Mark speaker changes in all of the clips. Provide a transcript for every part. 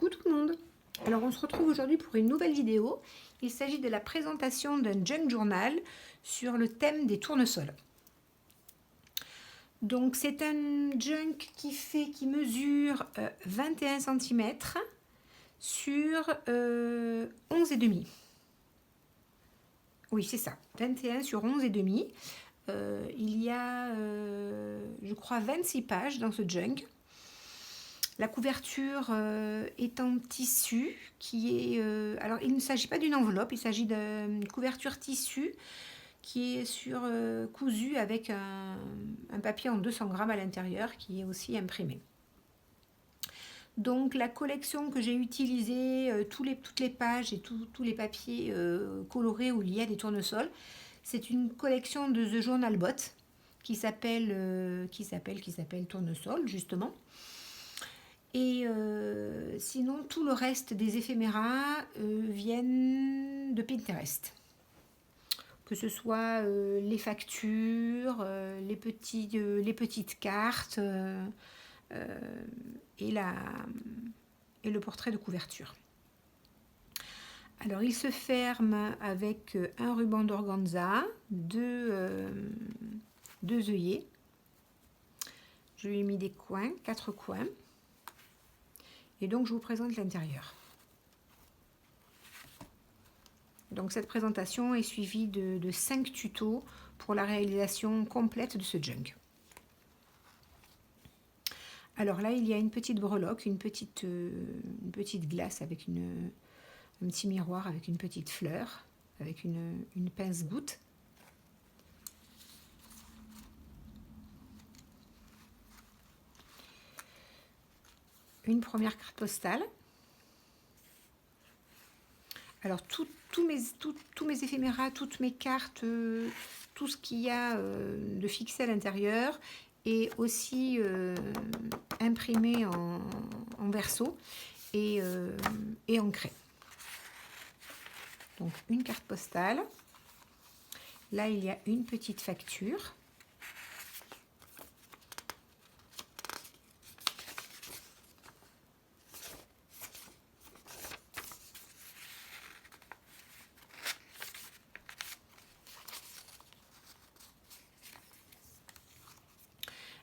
Speaker 1: Coucou tout le monde. Alors on se retrouve aujourd'hui pour une nouvelle vidéo. Il s'agit de la présentation d'un junk journal sur le thème des tournesols. Donc c'est un junk qui mesure 21 cm sur 11,5. Oui, c'est ça, 21 sur 11,5. Il y a, je crois, 26 pages dans ce junk. La couverture est en tissu qui est... alors, il ne s'agit pas d'une enveloppe, il s'agit d'une couverture tissu qui est cousu avec un papier en 200 grammes à l'intérieur qui est aussi imprimé. Donc, la collection que j'ai utilisée, toutes les pages et tous les papiers colorés où il y a des tournesols, c'est une collection de The Journal Bot qui s'appelle Tournesol, justement. Et sinon, tout le reste des éphéméras viennent de Pinterest. Que ce soit les factures, les petites cartes et le portrait de couverture. Alors, il se ferme avec un ruban d'organza, deux œillets. Je lui ai mis des coins, 4 coins. Et donc, je vous présente l'intérieur. Donc, cette présentation est suivie de 5 tutos pour la réalisation complète de ce junk. Alors là, il y a une petite breloque, une petite glace avec un petit miroir avec une petite fleur, avec une pince-goutte. Une première carte postale. Alors, tous mes éphéméras, toutes mes cartes, tout ce qu'il y a de fixé à l'intérieur est aussi imprimé en verso et ancré. Donc, une carte postale. Là, il y a une petite facture.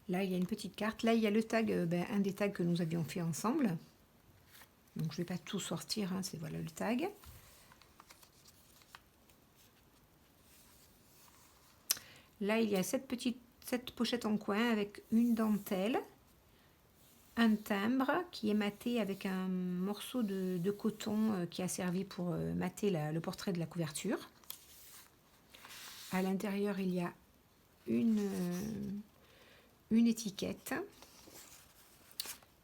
Speaker 1: Là, il y a une petite carte. Là, il y a le tag, un des tags que nous avions fait ensemble. Donc, je ne vais pas tout sortir. C'est voilà le tag. Là, il y a cette pochette en coin avec une dentelle, un timbre qui est maté avec un morceau de coton qui a servi pour mater le portrait de la couverture. À l'intérieur, il y a une étiquette,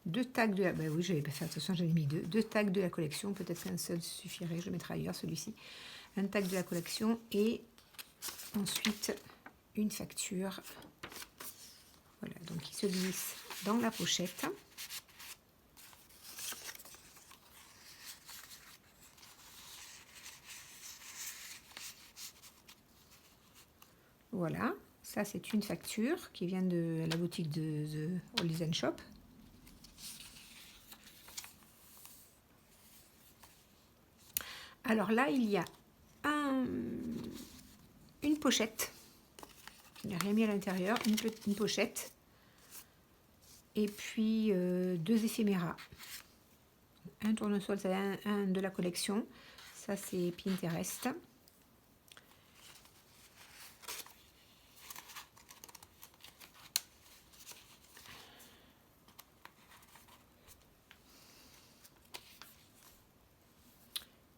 Speaker 1: 2 tags de la... Ben oui, j'avais pas fait attention, j'avais mis 2 tags de la collection, peut-être qu'un seul suffirait, je mettrai ailleurs celui-ci. Un tag de la collection et ensuite une facture. Voilà, donc il se glisse dans la pochette. Voilà, ça c'est une facture qui vient de la boutique de The Oldies & Shop. Alors là, il y a une pochette. Je n'ai rien mis à l'intérieur, une pochette. Et puis 2 éphéméras. Un tournesol, c'est un de la collection. Ça, c'est Pinterest.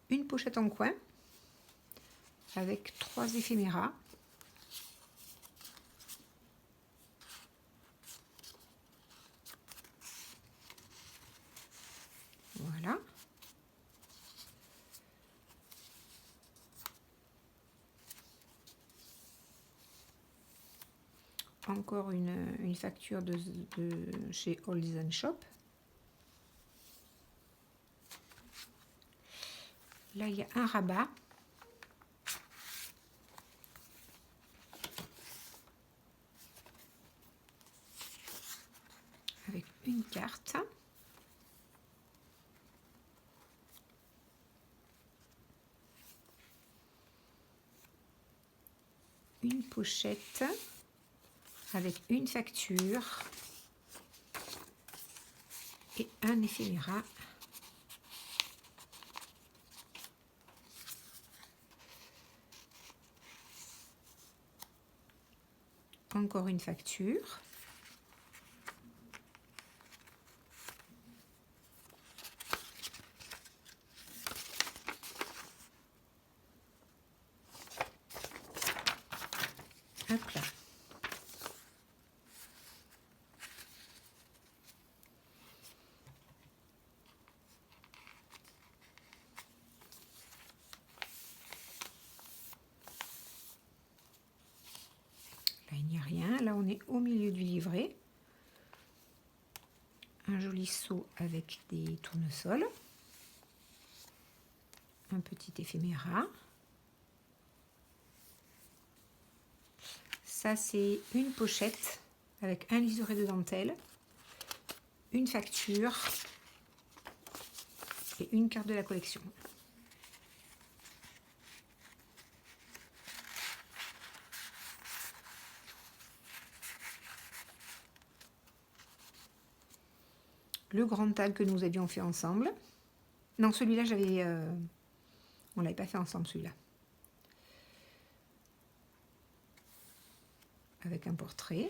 Speaker 1: Une pochette en coin avec 3 éphéméras. Voilà. Encore une facture de chez Oldies & Shop. Là, il y a un rabat. Avec une carte. une pochette avec une facture et un éphéméra. Encore une facture. Hop là. Là, il n'y a rien. Là, on est au milieu du livret. Un joli seau avec des tournesols. Un petit éphéméra. Ça, c'est une pochette avec un liseré de dentelle, une facture et une carte de la collection. Le grand tag que nous avions fait ensemble. Non, celui-là, on l'avait pas fait ensemble, celui-là. Avec un portrait.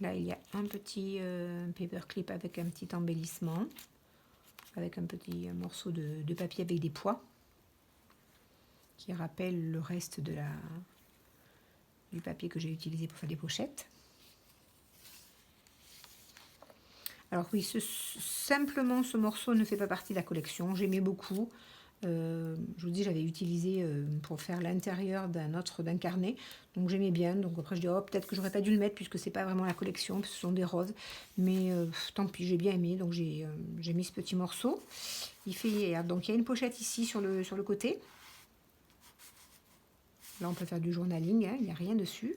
Speaker 1: Là, il y a un petit paperclip avec un petit embellissement, avec un petit morceau de papier avec des pois, qui rappelle le reste du papier que j'ai utilisé pour faire des pochettes. Alors oui, simplement ce morceau ne fait pas partie de la collection, j'aimais beaucoup. Je vous dis, j'avais utilisé pour faire l'intérieur d'un carnet, donc j'aimais bien. Donc après je dis, oh, peut-être que j'aurais pas dû le mettre puisque c'est pas vraiment la collection, ce sont des roses, mais tant pis, j'ai bien aimé, donc j'ai mis ce petit morceau. Donc il y a une pochette ici sur le côté. Là on peut faire du journaling, hein, il n'y a rien dessus.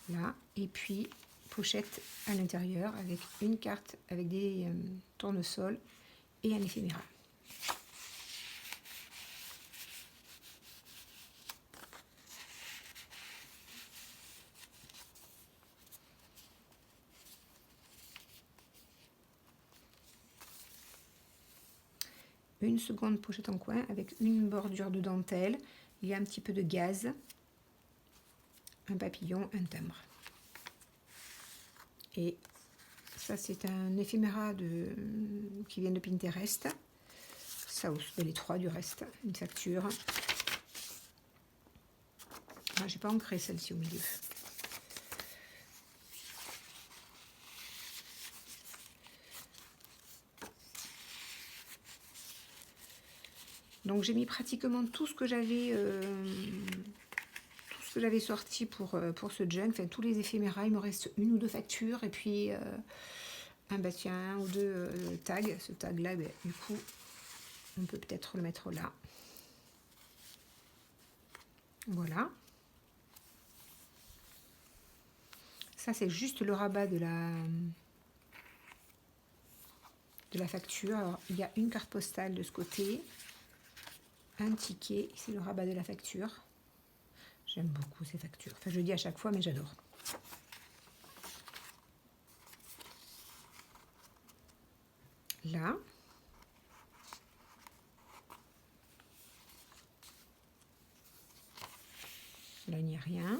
Speaker 1: Là, et puis pochette à l'intérieur avec une carte avec des tournesols et un éphéméra. Une seconde pochette en coin avec une bordure de dentelle, il y a un petit peu de gaze, un papillon, un timbre. Et ça c'est un éphéméra qui vient de Pinterest. Ça aussi, les trois du reste, une facture. Ah, j'ai pas ancré celle-ci au milieu. Donc j'ai mis pratiquement tout ce que j'avais sorti pour ce junk, enfin tous les éphéméras. Il me reste une ou deux factures et puis un ou deux tags. Ce tag là, ben, du coup on peut peut-être le mettre là. Voilà, ça c'est juste le rabat de la facture. Alors, il y a une carte postale de ce côté, un ticket, c'est le rabat de la facture. J'aime beaucoup ces factures, enfin je le dis à chaque fois mais j'adore. Là, là il n'y a rien.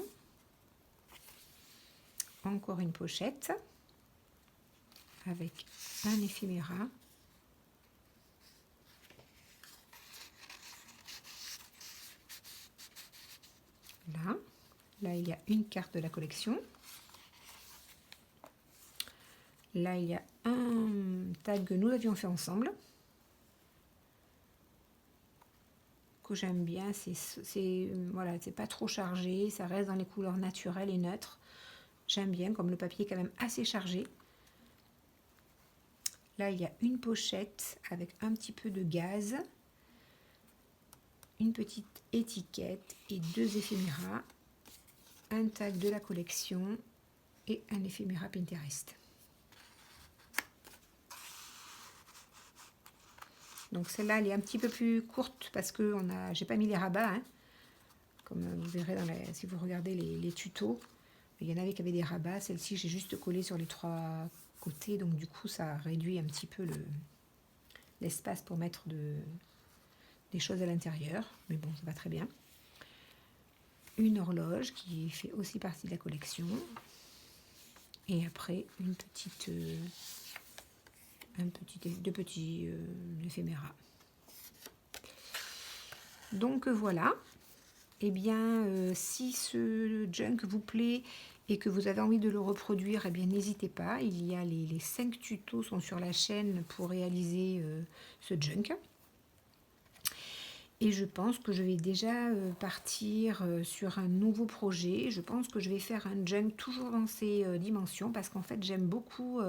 Speaker 1: Encore une pochette avec un éphéméra. Là il y a une carte de la collection. Là il y a un tag que nous avions fait ensemble, que j'aime bien. Voilà, c'est pas trop chargé, ça reste dans les couleurs naturelles et neutres. J'aime bien, comme le papier est quand même assez chargé. Là il y a une pochette avec un petit peu de gaze, une petite étiquette et deux éphéméras, un tag de la collection et un éphéméra Pinterest. Donc celle-là, elle est un petit peu plus courte parce que j'ai pas mis les rabats, hein. Comme vous verrez si vous regardez les tutos, il y en avait qui avaient des rabats. Celle-ci, j'ai juste collé sur les 3 côtés, donc du coup, ça réduit un petit peu l'espace pour mettre des choses à l'intérieur. Mais bon, ça va très bien. Une horloge qui fait aussi partie de la collection. Et après, deux petits éphéméras. Donc voilà. Eh bien, si ce junk vous plaît et que vous avez envie de le reproduire, eh bien n'hésitez pas. Il y a les 5 tutos sont sur la chaîne pour réaliser ce junk. Et je pense que je vais déjà partir sur un nouveau projet. Je pense que je vais faire un junk toujours dans ces dimensions parce qu'en fait j'aime beaucoup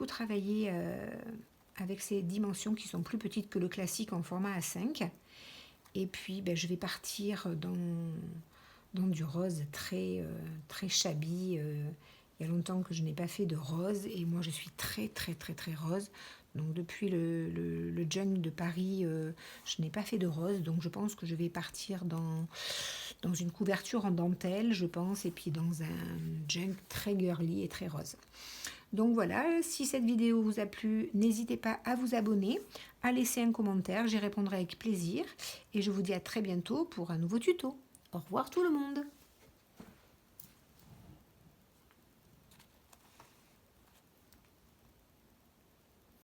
Speaker 1: travailler avec ces dimensions qui sont plus petites que le classique en format A5. Et puis je vais partir dans du rose très shabby. Il y a longtemps que je n'ai pas fait de rose et moi je suis très rose. Donc depuis le junk de Paris, je n'ai pas fait de rose. Donc je pense que je vais partir dans une couverture en dentelle, je pense, et puis dans un junk très girly et très rose. Donc voilà, si cette vidéo vous a plu, n'hésitez pas à vous abonner, à laisser un commentaire, j'y répondrai avec plaisir. Et je vous dis à très bientôt pour un nouveau tuto. Au revoir tout le monde!